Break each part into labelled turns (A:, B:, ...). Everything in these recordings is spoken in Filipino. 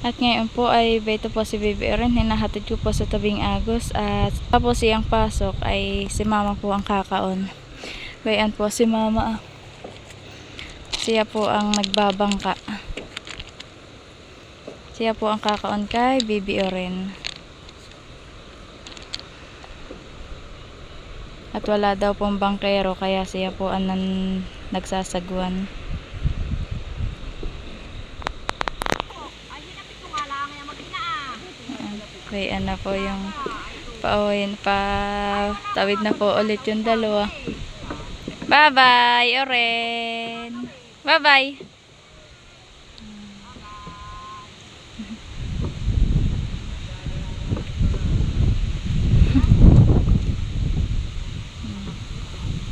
A: At ngayon po ay beto po si Baby Oren, hinahatid ko po sa tabing agos. At tapos siyang pasok ay si mama po ang kakaon. Bayan po si mama. Siya po ang nagbabangka. Siya po ang kakaon kay Baby Oren. At wala daw pong bangkero kaya siya po ang nagsasagwan. Kaya na po yung tawid na po ulit yung dalawa. Bye bye Oren. Bye bye.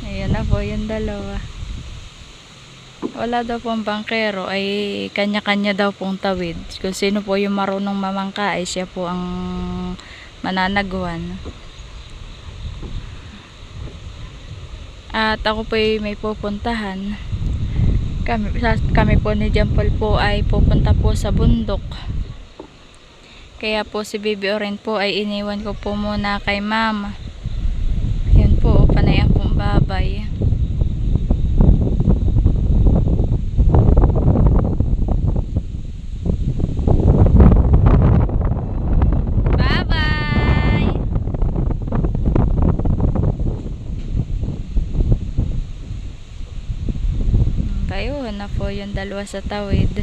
A: Ayan na po yung dalawa. Wala daw pong bangkero ay kanya-kanya daw pong tawid. Kung sino po yung marunong mamangka ay siya po ang mananagwan. At ako po ay may pupuntahan. Kami po ni Jampol po ay pupunta po sa bundok. Kaya po si Baby Oren po ay iniwan ko po muna kay mama. Yan po, panay ang pong babay. Ayun na po yung dalawa sa tawid.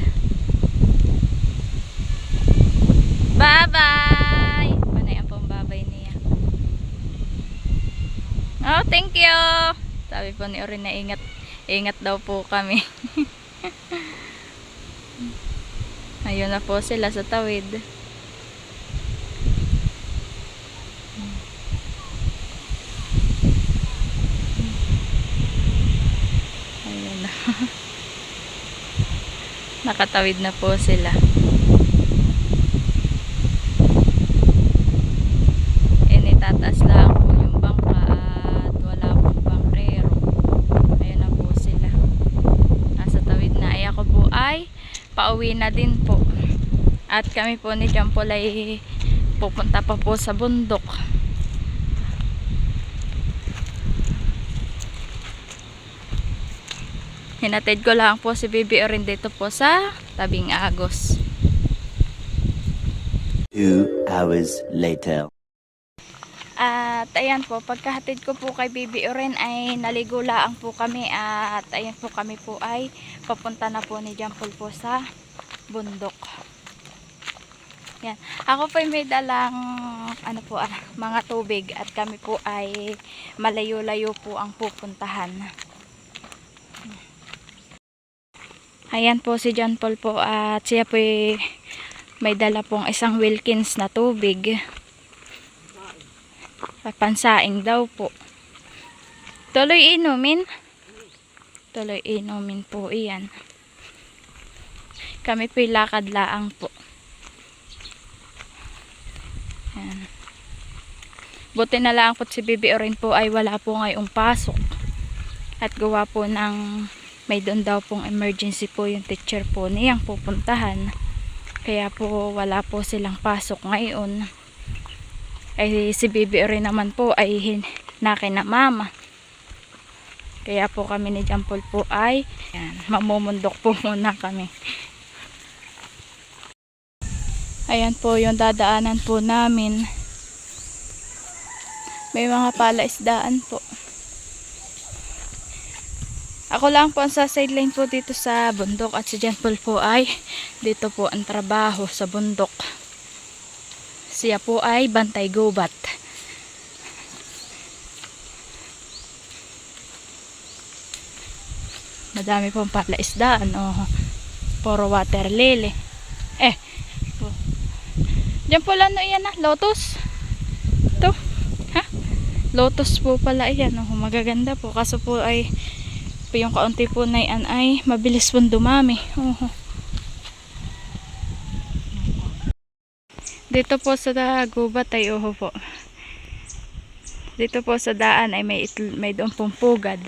A: Bye bye. Panay ang pambabay niya. Oh, thank you. Sabi po ni Oren na ingat daw po kami. Ayun na po sila sa tawid. Ayun na. Nakatawid na po sila. Tataas lang po yung bangka at wala pong bangkero. Ayun na po sila. Nasa tawid na. Ay ako po ay pauwi na din po. At kami po ni Jampol ay pupunta pa po sa bundok. Hinatid ko lang po si Baby Oren dito po sa tabing agos.
B: 2 hours later.
A: At ayan po, pagkahatid ko po kay Baby Oren ay naligo laang po kami. At ayan po, kami po ay papunta na po ni Jampol po sa bundok. Yan. Ako po ay may dalang mga tubig at kami po ay malayo-layo po ang pupuntahan. Ayan po si Jampol po at siya po ay may dala pong isang Wilkins na tubig. Pansaing daw po. Tuloy inumin. Tuloy inumin po iyan. Kami po lakad laang po. Ayan. Buti na lang po si Baby Oren po ay wala po ngayong pasok. At gawa po ng may doon daw pong emergency po yung teacher po niyang pupuntahan. Kaya po wala po silang pasok ngayon. Ay si Baby Oren naman po ay hinaki na mama. Kaya po kami ni Jampol po ay mamumundok po muna kami. Ayan po yung dadaanan po namin. May mga palaisdaan po. Ako lang po ang sa sideline po dito sa bundok at si Jampol po ay dito po ang trabaho sa bundok. Siya po ay bantay gubat. Madami pong palaisdaan. Oh, puro water lily. Diyan po lang yan lotus. Ito. Ha? Lotus po pala yan. Oh, magaganda po. Kaso po ay yung kaunti po na yan ay mabilis pong dumami. Oh. Dito po sa gubat ay po. Dito po sa daan ay may doon pong pugad.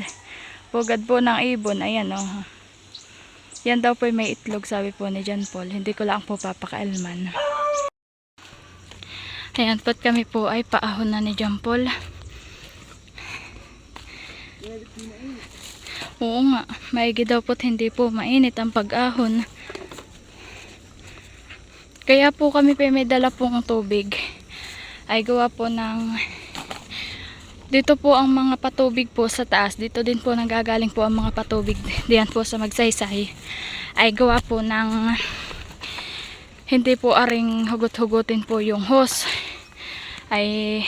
A: Pugad po ng ibon. Ayan Yan daw po may itlog, sabi po ni John Paul. Hindi ko lang po papakailman. Ayan, pat kami po ay paahon na ni John Paul. Oo nga, maigi daw po't hindi po mainit ang pag-ahon. Kaya po kami pa may dala pong tubig. Ay gawa po ng... Dito po ang mga patubig po sa taas. Dito din po nanggagaling po ang mga patubig. Diyan po sa Magsaysay. Ay gawa po ng... Hindi po aring hugot-hugutin po yung hose. Ay...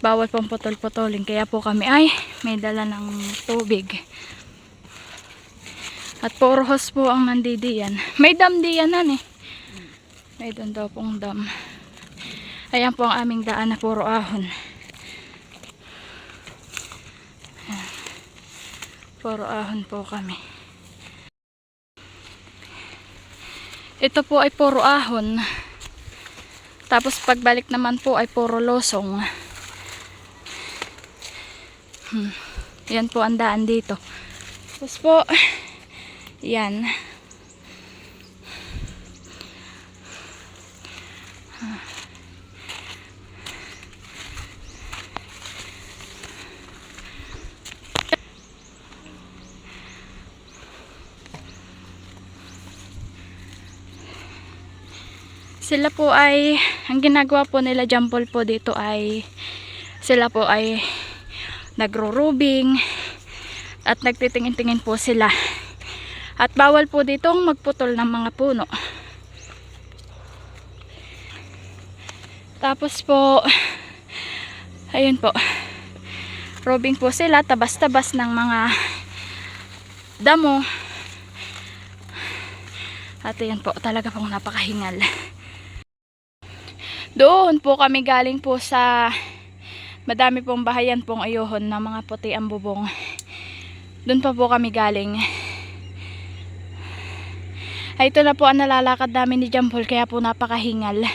A: Bawal pong putol-putolin. Kaya po kami ay may dala ng tubig. At puro hose po ang nandidiyan. May dam diyanan eh. May doon daw pong dam. Ayan po ang aming daan na puro ahon. Ayan. Puro ahon po kami. Ito po ay puro ahon. Tapos pagbalik naman po ay puro losong. Yan po ang daan dito. Tapos po, yan. Sila po ay, ang ginagawa po nila John Paul po dito ay, sila po ay nagro-rubing at nagtitingin-tingin po sila. At bawal po dito magputol ng mga puno. Tapos po, ayun po, rubing po sila, tabas-tabas ng mga damo. At ayan po, talaga pong napakahingal. Doon po kami galing po sa madami pong bahayan pong ayohon na mga puti ang bubong. Doon pa po kami galing. Ay, ito na po ang nalalakad namin ni John Paul, kaya po napakahingal.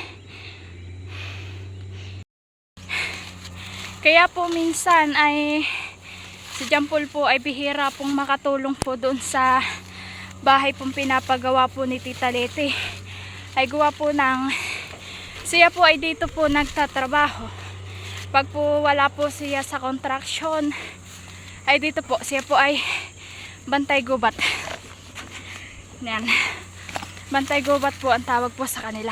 A: Kaya po minsan ay si John Paul po ay bihira pong makatulong po doon sa bahay pong pinapagawa po ni Tita Leti. Ay gawa po ng siya po ay dito po nagtatrabaho. Pag po wala po siya sa construction, ay dito po siya po ay bantay gubat. Yan. Bantay gubat po ang tawag po sa kanila.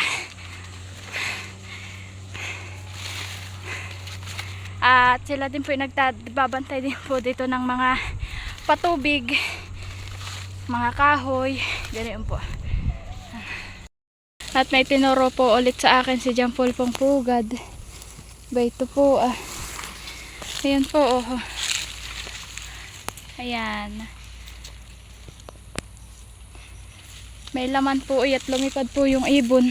A: At sila din po yung nagbabantay din po dito ng mga patubig, mga kahoy, ganyan po. At may tinuro po ulit sa akin si John Paul pong pugad. Ba ito po ah. Ayan po oh. Ayan. May laman po at lumipad po yung ibon.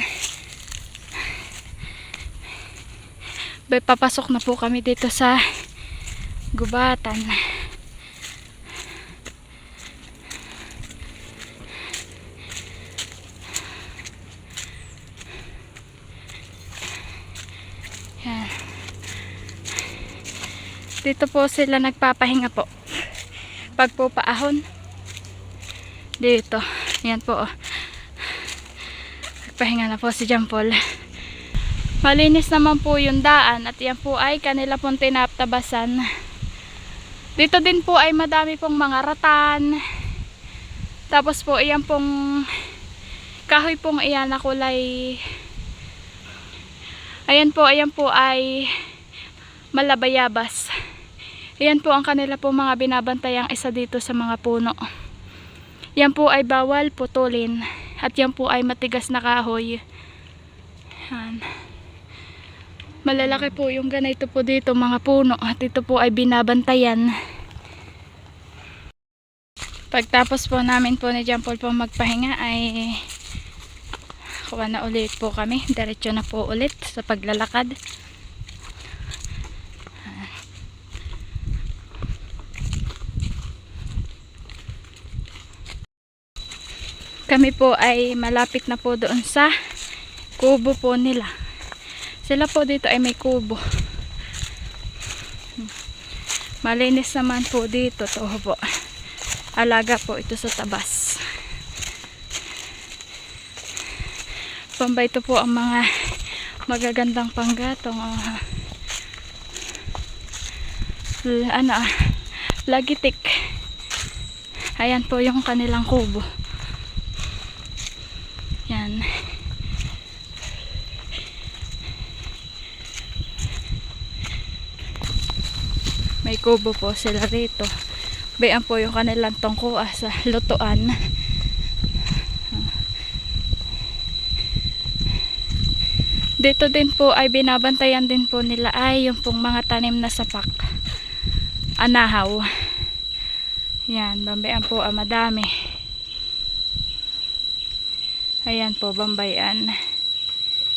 A: Ba papasok na po kami dito sa gubatan. Yan. Dito po sila nagpapahinga po. Pag po paahon. Dito. Yan po. Nagpahinga na po si John Paul. Malinis naman po yung daan at yan po ay kanila pong tinaptabasan. Dito din po ay madami pong mga ratan. Tapos po iyan pong kahoy pong iyan na kulay. Ayan po ay malabayabas. Ayan po ang kanila po mga binabantayang isa dito sa mga puno. Yan po ay bawal putulin. At yan po ay matigas na kahoy. Yan. Malalaki po yung ganito po dito mga puno. At ito po ay binabantayan. Pagtapos po namin po ni John Paul po magpahinga ay kuha na ulit po kami. Diretso na po ulit sa paglalakad. Kami po ay malapit na po doon sa kubo po nila. Sila po dito ay may kubo. Malinis naman po dito. To po. Alaga po ito sa tabas. Pambay, ito po ang mga magagandang panggatong. Oh. Ano, lagitik. Ayan po yung kanilang kubo. Yan. May kubo po sila rito. Bayan po yung kanilang tungkuan sa lutuan. Dito din po ay binabantayan din po nila ay yung pong mga tanim na sapak. Anahaw. Yan, bambayan po madami. Ayan po, bambayan.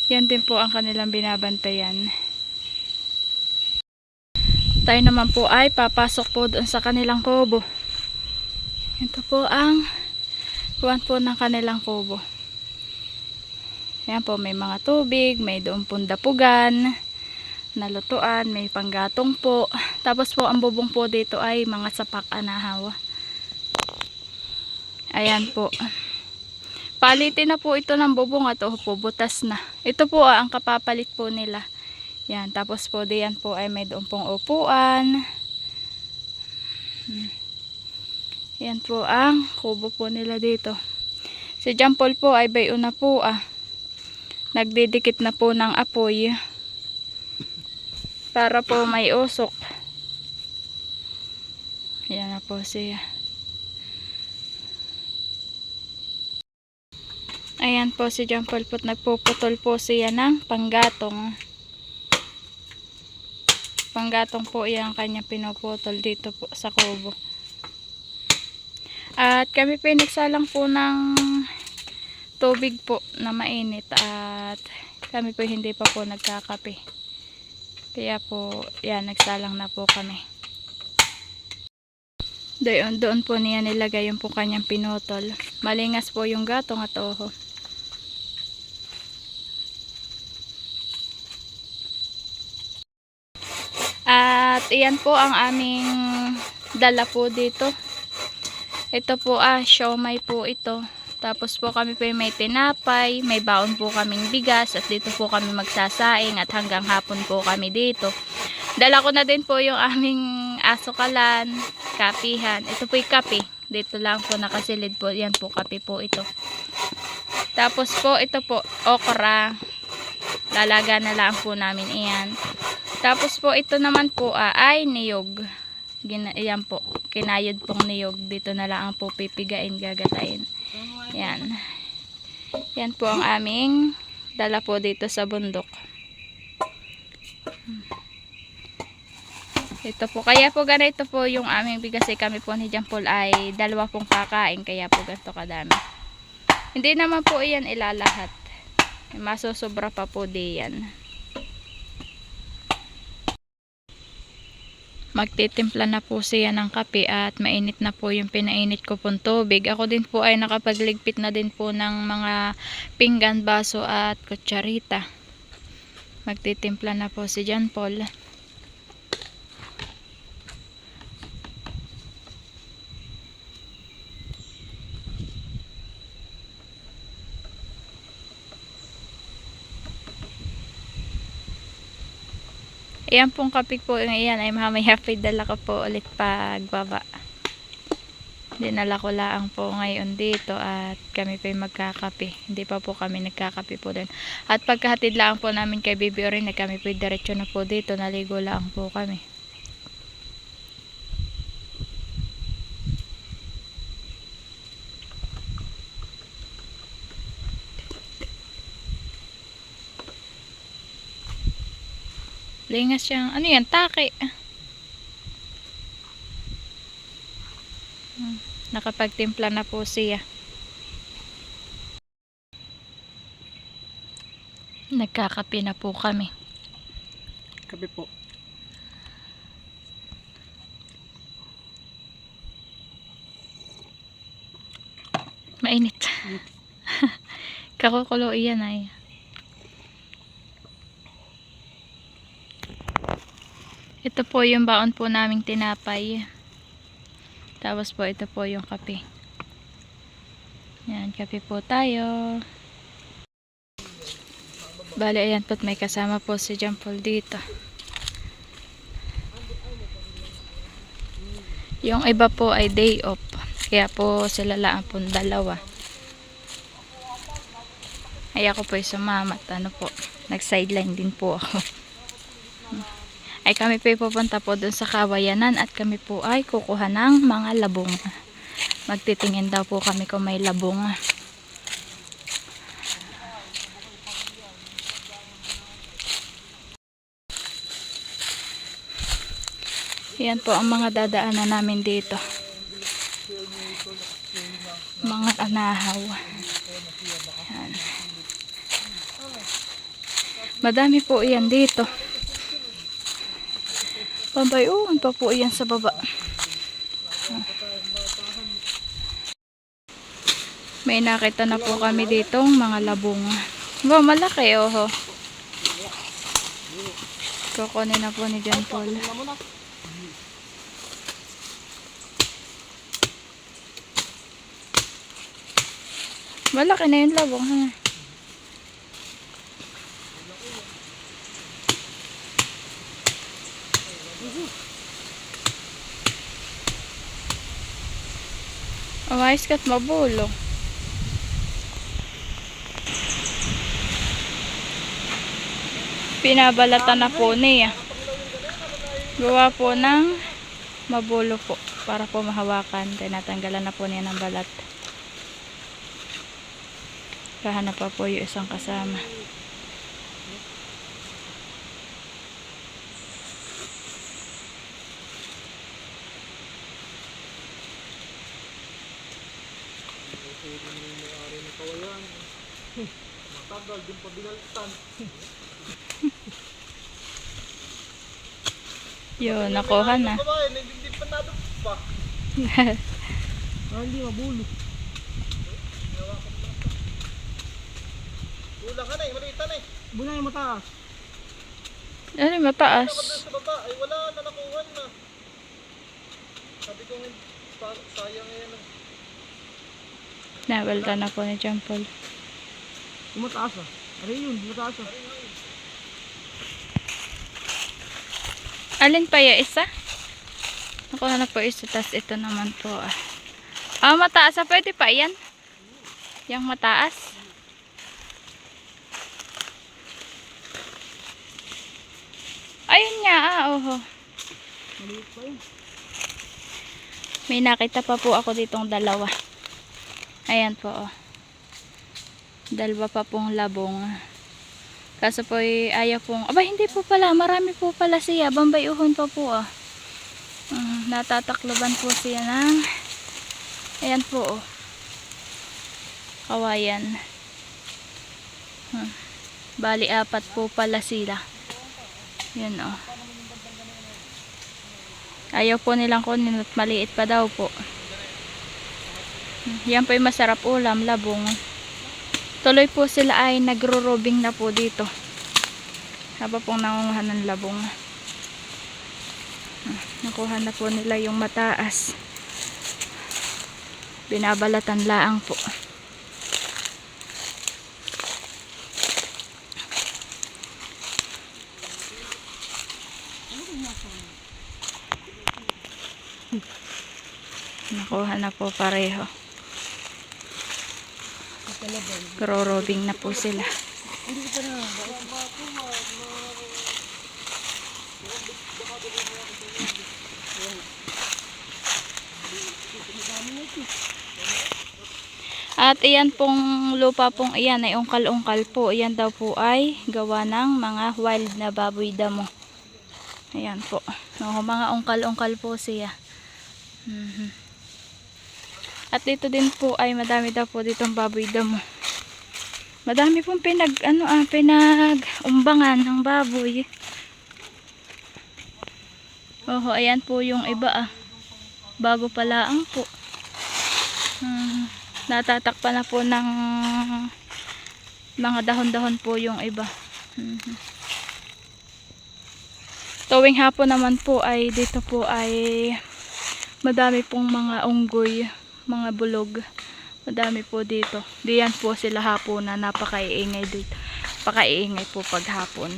A: Yan din po ang kanilang binabantayan. Tayo naman po ay papasok po doon sa kanilang kubo. Ito po ang kuwan po ng kanilang kubo. Ayan po, may mga tubig, may doon pong dapugan, nalutuan, may panggatong po. Tapos po, ang bubong po dito ay mga sapak anahaw. Ayan po. Palitin na po ito ng bubong at po, butas na. Ito po ang kapapalit po nila. Yan, tapos po diyan po ay may doon pong upuan. Yan po ang kubo po nila dito. Si John Paul po ay bayo na po nagdidikit na po ng apoy para po may usok. Yan na po siya. Ayan po si John Paul po, nagpuputol po siya ng panggatong. Panggatong po yan kanya pinuputol dito po sa kubo. At kami pinagsalang po ng tubig po na mainit at kami po hindi pa po nagkakape. Kaya po yan, nagsalang na po kami. Doon po niya nilagay yung po kanyang pinutol. Malingas po yung gatong at oho. At iyan po ang aming dala po dito. Ito po siomay po ito. Tapos po kami po may tinapay, may baon po kaming bigas at dito po kami magsasaing at hanggang hapon po kami dito. Dala ko na din po yung aming asukalan, kapihan. Ito po yung kape. Dito lang po nakasilid po. Yan po kape po ito. Tapos po ito po okra. Lalaga na lang po namin iyan. Tapos po ito naman po ay niyog. Yan po. Kinayod pong niyog. Dito na lang po pipigain, gagatain. Yan. Yan po ang aming dala po dito sa bundok. Ito po. Kaya po ganito po yung aming bigas. Kami po ni John Paul ay 2 pong kakain. Kaya po ganito kadami. Hindi naman po iyan ilalahat. Masusobra pa po diyan. Magtitimpla na po siya ng kape at mainit na po yung pinainit ko pong tubig. Ako din po ay nakapagligpit na din po ng mga pinggan, baso at kutsarita. Magtitimpla na po si John Paul. Ayan pong kape po ngayon ay mamaya dala ko po ulit pagbaba. Dinala ko lang po ngayon dito at kami po magkakape. Hindi pa po kami nagkakape po din. At pagkahatid lang po namin kay Baby Orin na kami po diretso na po dito. Naligo lang po kami. Lingas siyang, ano yan, take. Nakapagtimpla na po siya. Nagkakape na po kami.
C: Kape po.
A: Mainit. Kakukulo iyan ay. Ito po yung baon po naming tinapay. Tapos po ito po yung kape. Yan, kape po tayo. Bale, ayan po't may kasama po si John Paul dito. Yung iba po ay day off. Kaya po sila lang po dalawa. Ay ako po ay sumamat. Ano po, nag-sideline din po ako. Ay kami po ay pupunta po dun sa Kawayanan at kami po ay kukuha ng mga labong. Magtitingin daw po kami kung may labong. Yan po ang mga dadaanan namin dito. Mga anahaw. Yan. Madami po iyan dito. Pambayuhan pa po iyan sa baba. May nakita na po kami ditong mga labong. Wow, malaki oh. Kukunin na po ni John Paul. Malaki na yung labong ha. Umayos ka't mabulong. Pinabalatan na po niya. Gawa po ng mabulo po. Para po mahawakan. Tinatanggalan na po niya ng balat. Kahanap pa po yung isang kasama.
C: Matagal din pa binalitan.
A: Yun, nakuha na.
C: Hindi pa natin pa. Hindi mabulo. Bulang ka na eh, maliit na eh. Bulang yung mataas.
A: Ano yung mataas?
C: Sa baba, ay wala na nakuha na. Sabi ko sayang yan.
A: Nawalta na po ni John Paul.
C: Yung mataas ah. Ari yun, mataas ah.
A: Alin pa yung isa? Nakuha na po isa. Tas ito naman po ah. Ah, mataas ah. Pwede pa yan? Yung mataas. Ayun nga ah. Oho.
C: Maliit pa yun.
A: May nakita pa po ako ditong dalawa. Ayan po oh. Dalawa pa pong labong. Kaso po ayaw pong, aba hindi po pala, marami po pala siya. Bambayuhon pa po ah. Natatakloban po siya ng, ayan po oh. Kawayan. Bali apat po pala sila. Yan oh. Ayaw po nilang kunin at maliit pa daw po. Yan po yung masarap ulam, labong. Tuloy po sila ay nagro-robing na po dito. Haba pong nangunguhan ng labong. Nakuha na po nila yung mataas. Binabalatan laang po. Nakuha na po pareho. Gro-robing na po sila. At iyan pong lupa pong iyan ay ungkal-ungkal po. Iyan daw po ay gawa ng mga wild na baboy damo. Ayan po. Mga ungkal-ungkal po siya. At dito din po ay madami daw po ditong baboy damo. Madami pong pinag-umbangan ng baboy. Oho, ayan po yung iba ah. Bago palaang po. Natatakpan na po ng mga dahon-dahon po yung iba. Tuwing hapon naman po ay dito po ay madami pong mga unggoy, mga bulog. Madami po dito. Diyan po sila hapon na napakaiingay dito. napakaiingay po paghapon.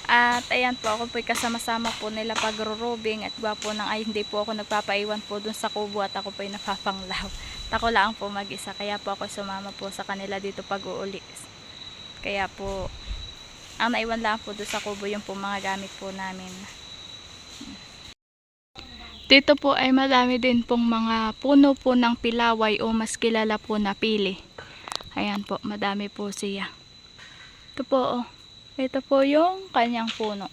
A: At ayan po, ako po'y kasama-sama po nila pagro-robing at gwapo nang ay hindi po ako nagpapaiwan po dun sa kubo at ako po'y napapanglaw. Ako lang po mag-isa, kaya po ako sumama po sa kanila dito pag-uuli. Kaya po, ang naiwan lang po dun sa kubo yung po mga gamit po namin. Dito po ay madami din pong mga puno po ng pilaway o mas kilala po na pili. Ayan po, madami po siya. Ito po, oh. Ito po yung kanyang puno.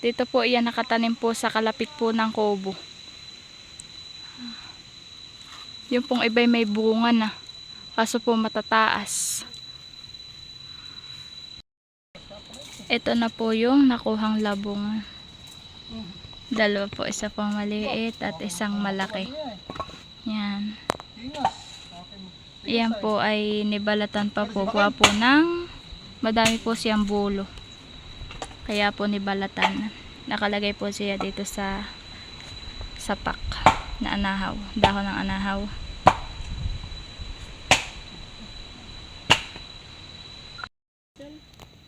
A: Dito po iyan nakatanim po sa kalapit po ng kubo. Yung pong iba'y may bunga na. Kaso po matataas. Ito na po yung nakuhang labong. Dalawa po, isa pong maliit at isang malaki. Yan. Iyan po ay nibalatan pa po. Gwapo ng madami po siyang bulo. Kaya po nibalatan. Nakalagay po siya dito sa sapak na anahaw. Dahon ng anahaw.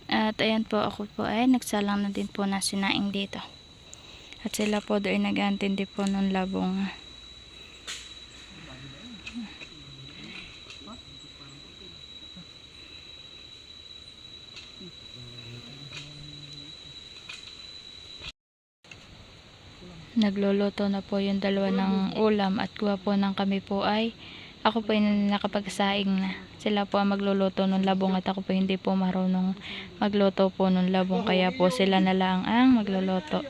A: At ayan po, ako po ay nagsalang na din po na sinaing dito. At sila po doon nag-aantindi po ng labong. Nagluluto na po yung dalawa ng ulam at gwapo ng kami po ay ako po yung nakapagsaing na. Sila po ang magluluto ng labong at ako po hindi po marunong magluto po ng labong, kaya po sila na lang ang magluluto.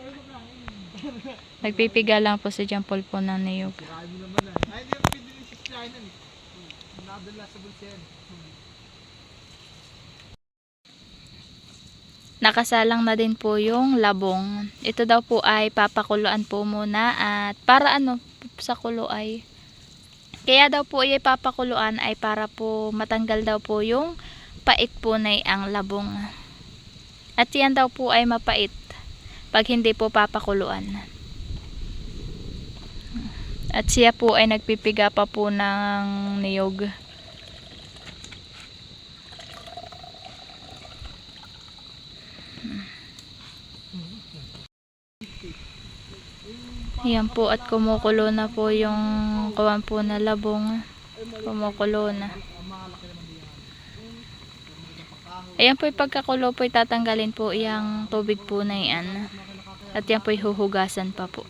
A: Nagpipiga lang po si John Paul po ng niyog. Nakasalang na din po yung labong. Ito daw po ay papakuluan po muna at para ano sa kulo ay kaya daw po ay papakuluan ay para po matanggal daw po yung pait po na ang labong. At yan daw po ay mapait pag hindi po papakuluan. At siya po ay nagpipiga pa po ng niyog. Yan po at kumukulo na po yung kuwan po na labong. Kumukulo na. Ayan po yung pagkakulo po tatanggalin po yung tubig po na yan. At yan po huhugasan pa po.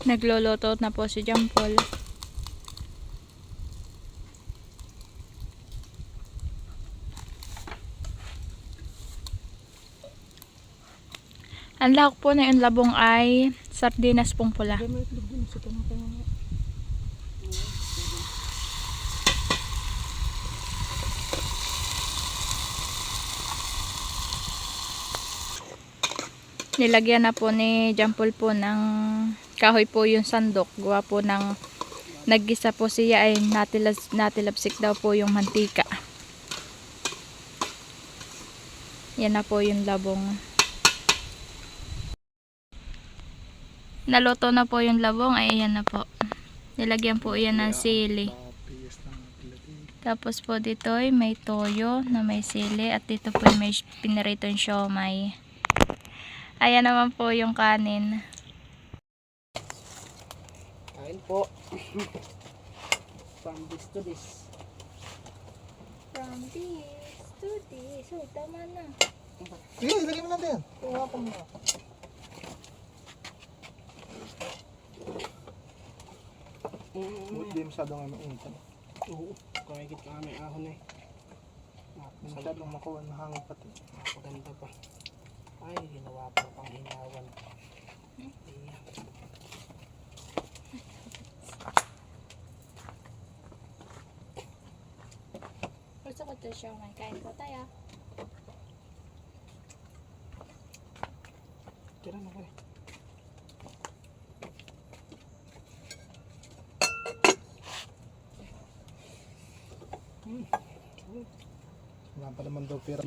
A: Nagluluto na po si John Paul. Ang lahok po na yung labong ay sardinas pong pula. Nilagyan na po ni John Paul po ng kahoy po yung sandok. Gawa po ng naggisa po siya ay natilapsik daw po yung mantika. Yan na po yung labong. Naluto na po yung labong, ay ayan na po. Nilagyan po yan ng sili. Tapos po dito ay may toyo na may sili at dito po may pinaritong siomay. Ayan naman po yung kanin.
C: Kain po. From this to this.
A: From this to this. Uy, tama na.
C: Sige, ilagay mo lang din. Kuha ko mo. Hindi masyadong mainit. Oo, kahit kami ahon eh. Masyadong makuha na hangin pati. Maganda pa. Ay, ginawa pa pang hinawan.
A: Gusto ko ito siya. Kain po tayo.
C: Tira na kayo. Wala pa naman daw pera.